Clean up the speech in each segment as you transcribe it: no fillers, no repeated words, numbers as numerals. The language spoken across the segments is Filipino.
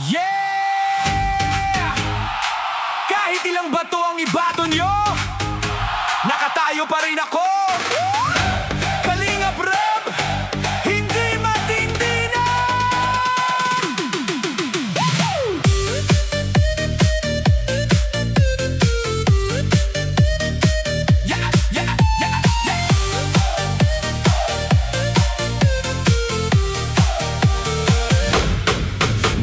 Yeah! Kahit ilang bato ang ibato nyo, nakatayo pa rin ako. Kalingap Rap, hindi matindi na. Yeah, yeah, yeah, yeah.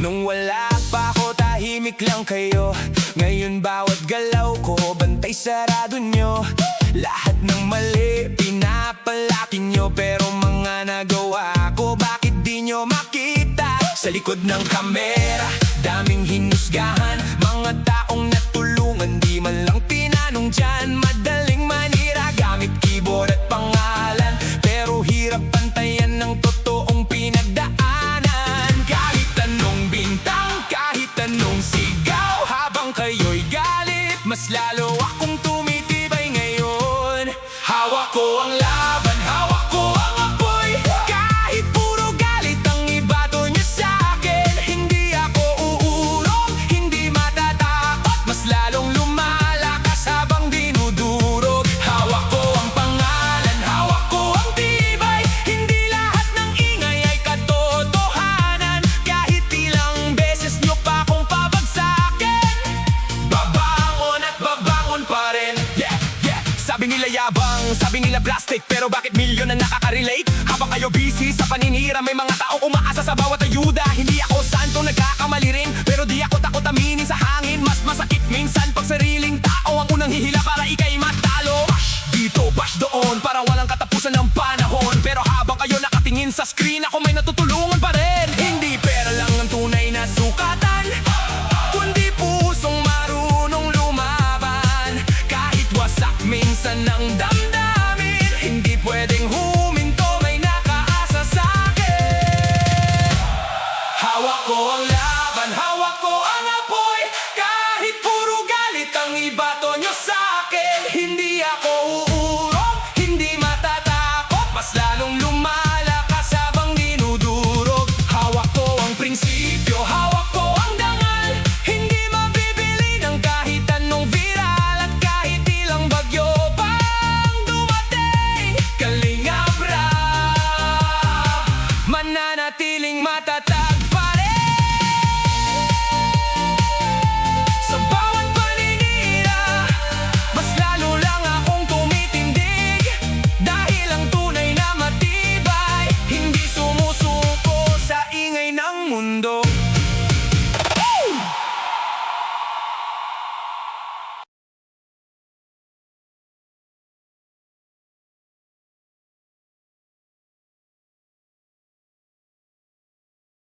Nung wala pa ako, tahimik lang kayo. Ngayon bawat galaw ko, bantay sarado nyo. Lahat ng mali, pinapalaki nyo. Pero mga nagawa ko, bakit di nyo makita? Sa likod ng kamera, daming hinusgahan. Mga taong natulungan, di man lang tinanong dyan. Madaling manira, gamit keyboard at pangalan. Pero hirap pantayan ng totoong pinagdaanan. Kahit anong bintang, kahit anong sigaw, habang kayo'y galit, mas lalo akong tumitibay ngayon. Hawak ko ang laban, hawak ko ang apoy. Kahit puro galit ang ibato niyo sa'kin, hindi ako uurong, hindi matatakot, mas lalong lumalakas habang dinudurog. Hawak ko ang pangalan, hawak ko ang tibay. Hindi lahat ng ingay ay katotohanan. Kahit ilang beses niyo pa akong pabagsakin, babangon at babangon pa rin. Yeah, yeah. Sabi nila yabang, sabi nila plastic, pero bakit milyon na nakaka-relate? Habang kayo busy sa paninira, may mga taong umaasa sa bawat ayuda. Hindi ako santo, nagkakamali rin, pero di ako takot aminin sa hangin. Mas masakit minsan pag sariling tao ang unang hihila para ikay matalo. Bash dito, bash doon, para walang katapusan ng panahon. Pero habang kayo nakatingin sa screen, ako may natutulungan pa rin. Hindi pera lang ang tunay na sukatan, kundi pusong marunong lumaban. Kahit wasak minsan ng damdamin, hindi pwedeng huminto, may nakaasa sa'kin. Hawak ko ang laban, hawak ko ang apoy. Kahit puro galit ang ibato nyo sa'kin, hindi ako uurong, hindi matatakot, mas lalong lumaban.